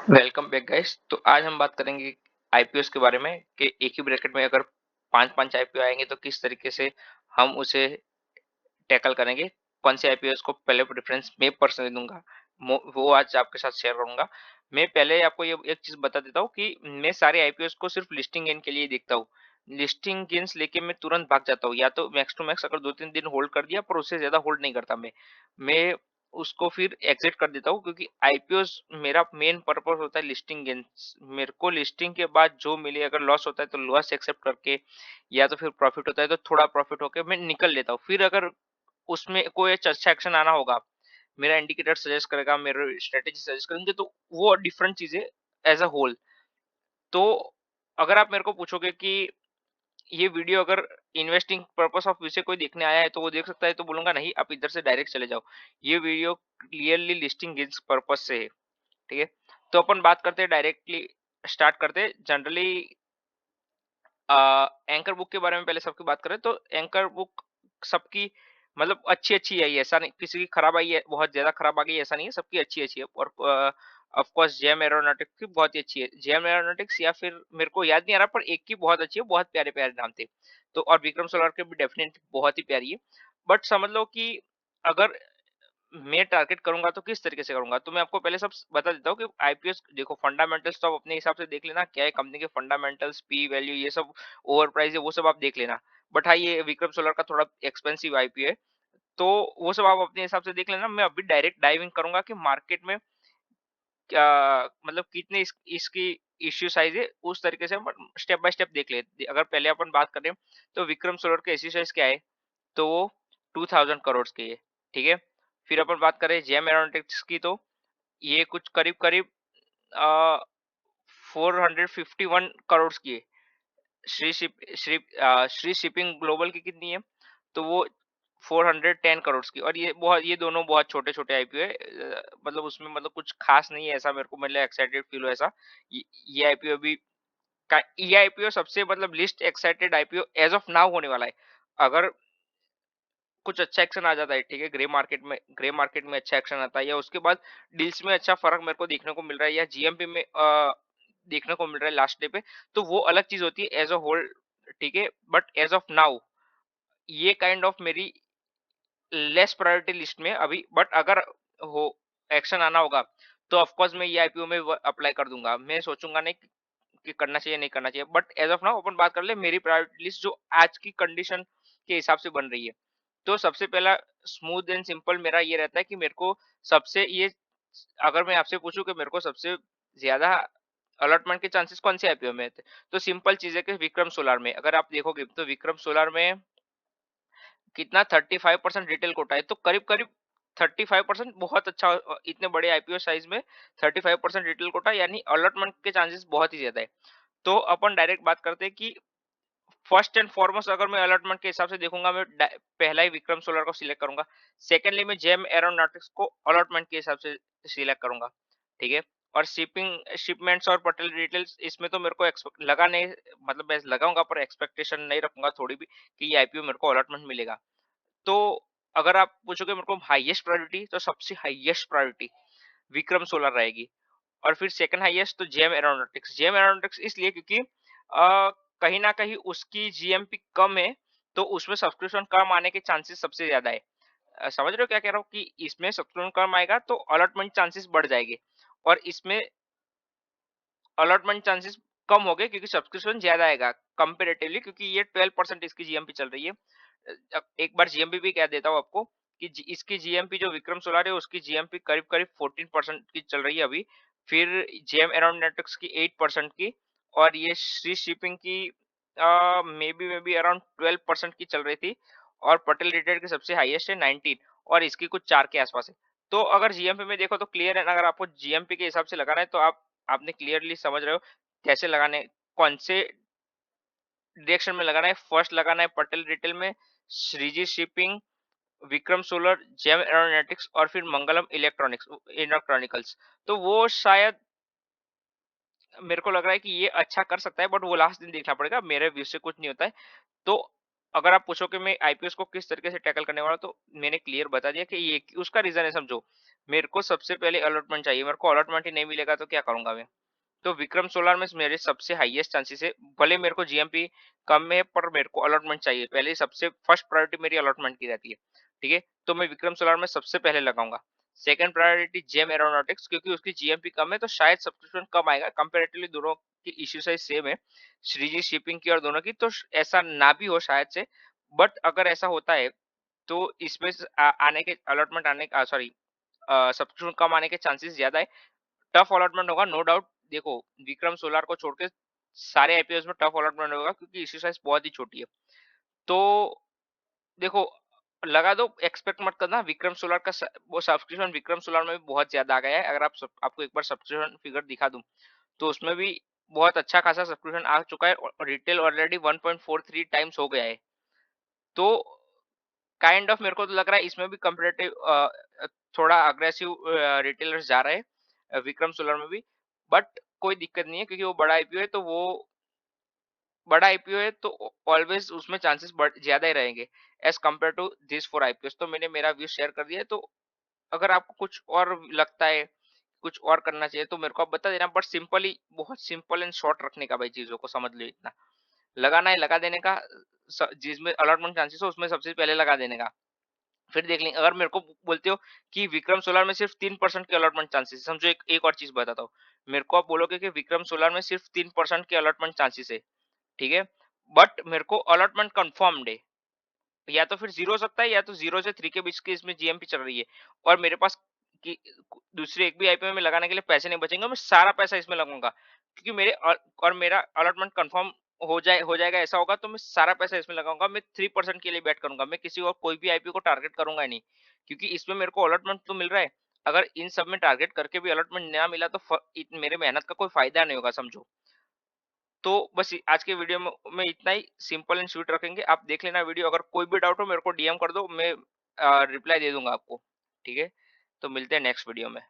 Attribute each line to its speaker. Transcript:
Speaker 1: Welcome back guys. तो आज हम बात करेंगे आईपीओस के बारे में कि एक ही ब्रैकेट में अगर पांच पांच आईपीओ आएंगे तो किस तरीके से हम उसे टैकल करेंगे। कौन से आईपीओस को पहले प्रेफरेंस मैं पर्सनली दूंगा, वो आज आपके साथ शेयर करूंगा। मैं पहले आपको ये एक चीज बता देता हूँ कि मैं सारे आईपीओस को सिर्फ लिस्टिंग गेन के लिए देखता हूँ। लिस्टिंग गेन्स लेके मैं तुरंत भाग जाता हूँ, या तो मैक्स टू मैक्स अगर 2-3 दिन होल्ड कर दिया, पर उससे ज्यादा होल्ड नहीं करता मैं उसको फिर एग्जिट कर देता हूँ, क्योंकि आईपीओस मेरा मेन पर्पस होता है लिस्टिंग गेन्स। मेरे को लिस्टिंग के बाद जो मिले, अगर लॉस होता है तो लॉस एक्सेप्ट करके, या तो फिर प्रॉफिट होता है तो थोड़ा प्रॉफिट होके मैं निकल लेता हूँ। फिर अगर उसमें कोई अच्छा एक्शन आना होगा, मेरा इंडिकेटर सजेस्ट करेगा, मेरे स्ट्रेटेजी सजेस्ट करेंगे, तो वो डिफरेंट चीजें एज अ होल। तो अगर आप मेरे को पूछोगे कि ये वीडियो अगर इन्वेस्टिंग पर्पस ऑफ व्यू से कोई देखने आया है तो वो देख सकता है, तो बोलूंगा नहीं, आप इधर से डायरेक्ट चले जाओ। ये video clearly listing gains purpose से है। ठीक है, तो अपन बात करते हैं डायरेक्टली, स्टार्ट करते हैं जनरली। एंकर बुक के बारे में पहले सबकी बात करें तो एंकर बुक सबकी मतलब अच्छी अच्छी आई है, ऐसा नहीं किसी की खराब आई है, बहुत ज्यादा खराब आ गई है, ऐसा नहीं है, सबकी अच्छी अच्छी है। और ऑफ कोर्स जेएम एरोनॉटिक्स की बहुत ही अच्छी है। जेएम एरोनॉटिक्स या फिर मेरे को याद नहीं आ रहा, पर एक की बहुत अच्छी है, बहुत प्यारे प्यारे नाम थे। तो और विक्रम सोलार के भी डेफिनेटली बहुत ही प्यारी है। बट समझ लो कि अगर मैं टारगेट करूंगा तो किस तरीके से करूंगा, तो मैं आपको पहले सब बता देता हूँ कि आईपीएस देखो, फंडामेंटल्स तो आप अपने हिसाब से देख लेना, क्या है कंपनी के फंडामेंटल्स, पी वैल्यू, ये सब ओवर प्राइस है, वो सब आप देख लेना। बट हाँ, ये विक्रम सोलर का थोड़ा एक्सपेंसिव आईपीओ है, तो वो सब आप अपने हिसाब से देख लेना। मैं अभी डायरेक्ट डाइविंग करूंगा कि मार्केट में क्या, मतलब कितने इसकी इश्यू साइज है, उस तरीके से हम स्टेप बाय स्टेप देख ले। अगर पहले अपन बात करें तो विक्रम सोलर के इश्यू साइज क्या है, तो वो 2000 करोड़ की है। ठीक है, फिर अपन बात करें जेएम एरोनॉटिक्स की, तो ये कुछ करीब करीब 451 की है। श्री शिपिंग ग्लोबल की कितनी है, तो वो 410 की। और ये दोनों बहुत छोटे छोटे आईपीओ है, मतलब उसमें मतलब कुछ खास नहीं है, ऐसा मेरे को मतलब एक्साइटेड फील हो ऐसा। ये आईपीओ भी ये आईपीओ सबसे मतलब list excited IPO as of now होने वाला है। अगर कुछ अच्छा एक्शन आ जाता है, ठीक है, ग्रे मार्केट में अच्छा एक्शन आता है, या उसके बाद डील्स में अच्छा फर्क मेरे को देखने को मिल रहा है, या जीएमपी में देखने को मिल रहा है लास्ट डे पे, तो वो अलग चीज होती है एज अ होल। ठीक है, बट एज ऑफ नाउ ये काइंड ऑफ मेरी लेस प्रायोरिटी लिस्ट में अभी। बट अगर हो एक्शन आना होगा तो ऑफ कोर्स मैं ये आईपीओ में अप्लाई कर दूंगा। मैं सोचूंगा नहीं कि करना चाहिए नहीं करना चाहिए, बट एज ऑफ नाउ अपन बात कर ले मेरी प्रायोरिटी लिस्ट जो आज की कंडीशन के हिसाब से बन रही है। तो सबसे पहला स्मूथ एंड सिंपल मेरा ये रहता है कि मेरे को सबसे ये, अगर मैं आपसे पूछूं कि मेरे को सबसे ज्यादा अलॉटमेंट के चांसेस कौन से आईपीओ में थे, तो सिंपल चीज है कि विक्रम सोलार में। अगर आप देखोगे तो विक्रम सोलार में कितना 35% रिटेल कोटा है, तो करीब करीब 35% बहुत अच्छा। इतने बड़े आईपीओ साइज में 35% रिटेल कोटा, यानी अलॉटमेंट के चांसेस बहुत ही ज्यादा है। तो अपन डायरेक्ट बात करते हैं कि फर्स्ट एंड फॉरमोस्ट अगर मैं अलॉटमेंट के हिसाब से देखूंगा, मैं पहला ही विक्रम सोलर को सिलेक्ट करूंगा। सेकेंडली मैं जेम एरोनॉटिक्स को अलॉटमेंट के हिसाब से सिलेक्ट करूंगा। ठीक है, और शिपमेंट्स और पटेल डिटेल्स इसमें तो मेरे को लगा नहीं, मतलब मैं लगाऊंगा पर एक्सपेक्टेशन नहीं रखूंगा थोड़ी भी कि ये आईपीओ मेरे को अलॉटमेंट मिलेगा। तो अगर आप पूछोगे मेरे को हाईएस्ट प्रायोरिटी, तो सबसे हाईएस्ट प्रायोरिटी विक्रम सोलर रहेगी। और फिर सेकंड हाईएस्ट तो जेम एरोनॉटिक्स इसलिए क्योंकि कहीं ना कहीं उसकी जीएमपी कम है, तो उसमें सब्सक्रिप्शन कम आने के चांसेस सबसे ज्यादा है। समझ रहे हो क्या कह रहा हूँ, कि इसमें सब्सक्रिप्शन कम आएगा तो अलॉटमेंट चांसेस बढ़ जाएंगे, और इसमें अलॉटमेंट चांसेस कम हो गए क्योंकि सब्सक्रिप्शन ज्यादा आएगा कंपेरेटिवली, क्योंकि ये 12% इसकी जीएमपी चल रही है। एक बार जीएमपी भी कह देता हूँ आपको कि इसकी जीएमपी जो विक्रम सोलार है उसकी जीएमपी करीब करीब 14% की चल रही है अभी। फिर जेम एरोनॉटिक्स की 8% की, और ये श्री शिपिंग की मे बी अराउंड 12% की चल रही थी। और पटेल लिमिटेड की सबसे हाईएस्ट है 19, और इसकी कुछ 4 के आसपास है। तो अगर जीएमपी में देखो तो क्लियर है ना, अगर आपको जीएमपी के हिसाब से लगाना है तो आपने क्लियरली समझ रहे हो कैसे लगाने, कौन से डायरेक्शन में लगाना है। फर्स्ट लगाना है पटेल रिटेल में, Shreeji Shipping, Vikram Solar, Gem Aeronautics, और फिर मंगलम इलेक्ट्रॉनिकल्स। तो वो शायद मेरे को लग रहा है कि ये अच्छा कर सकता है, बट वो लास्ट दिन देखना पड़ेगा, मेरे व्यू से कुछ नहीं होता है। तो अगर आप पूछो कि मैं आईपीएस को किस तरीके से टैकल करने वाला हूं, तो मैंने क्लियर बता दिया कि ये उसका रीजन है, समझो। मेरे को सबसे पहले अलॉटमेंट चाहिए, मेरे को अलॉटमेंट ही नहीं मिलेगा तो क्या करूँगा मैं? तो विक्रम सोलार में मेरे सबसे हाईएस्ट चांसेस है, भले मेरे को जीएमपी कम में है पर मेरे को अलॉटमेंट चाहिए। पहले सबसे फर्स्ट प्रायोरिटी मेरी अलॉटमेंट की रहती है, ठीक है? तो मैं विक्रम सोलार में सबसे पहले लगाऊँगा। सेकंड प्रायोरिटी जेम एरोनॉटिक्स, क्योंकि उसकी जीएमपी कम है तो शायद सब्सक्रिप्शन कम आएगा, कंपैरेटिवली दोनों की इश्यू साइज़ सेम है, श्रीजी शिपिंग की और दोनों की, तो ऐसा ना भी हो शायद से, बट अगर ऐसा होता है तो इसमें आने के अलॉटमेंट आने सॉरी सब्सक्रिप्शन कम आने के चांसेस ज़्यादा है। टफ अलॉटमेंट होगा नो डाउट। देखो, विक्रम सोलार को छोड़ के सारे आईपीओस में टफ अलॉटमेंट होगा, क्योंकि इश्यू साइज़ बहुत ही छोटी है। तो देखो, लगा दो, एक्सपेक्ट मत करना विक्रम सोलार का वो सब्सक्रिप्शन विक्रम सोलार में भी बहुत ज्यादा आ गया है। अगर आपको एक बार सब्सक्रिप्शन फिगर दिखा दूं तो उसमें भी बहुत अच्छा खासा सब्सक्रिप्शन आ चुका है, और रिटेल ऑलरेडी 1.43 टाइम्स हो गया है। तो काइंड ऑफ मेरे को तो लग रहा है इसमें भी कंपेरेटिव थोड़ा अग्रेसिव रिटेलर्स जा रहे हैं विक्रम सोलर में भी, बट कोई दिक्कत नहीं है, क्योंकि वो बड़ा आईपीओ है, तो वो बड़ा आईपीओ है तो ऑलवेज उसमें चांसेस ज्यादा ही रहेंगे as compare to this four IPO. तो मैंने मेरा व्यू शेयर कर दिया है। तो अगर आपको कुछ और लगता है, कुछ और करना चाहिए, तो मेरे को आप बता देना, बट सिंपली बहुत सिंपल एंड शॉर्ट रखने का भाई, चीजों को समझ लो इतना। लगाना है लगा देने का, जिसमें अलॉटमेंट चांसेस हो उसमें सबसे पहले लगा देने का। फिर देख लेंगे। अगर मेरे को बोलते हो कि विक्रम सोलार में सिर्फ 3% के अलॉटमेंट चांसेस है, समझो एक और चीज बताता हूँ। मेरे को आप बोलोगे कि विक्रम सोलार में सिर्फ 3% के अलॉटमेंट चांसेस है, ठीक है, बट मेरे को अलॉटमेंट कंफर्म्ड है, या तो फिर जीरो हो सकता है, या तो 0 से 3 के बीच की इसमें जीएमपी चल रही है, और मेरे पास कि दूसरे एक भी आईपीओ में लगाने के लिए पैसे नहीं बचेंगे, मैं सारा पैसा इसमें लगाऊंगा, क्योंकि और मेरा अलॉटमेंट कंफर्म हो जाएगा, ऐसा होगा तो मैं सारा पैसा इसमें लगाऊंगा। मैं 3% के लिए बैट करूंगा, मैं किसी और कोई भी आईपीओ को टारगेट करूंगा ही नहीं, क्योंकि इसमें मेरे को अलॉटमेंट तो मिल रहा है। अगर इन सब में टारगेट करके भी अलॉटमेंट ना मिला तो मेरे मेहनत का कोई फायदा नहीं होगा, समझो। तो बस आज के वीडियो में इतना ही, सिंपल एंड स्वीट रखेंगे। आप देख लेना वीडियो, अगर कोई भी डाउट हो मेरे को डीएम कर दो, मैं रिप्लाई दे दूंगा आपको, ठीक है? तो मिलते हैं नेक्स्ट वीडियो में।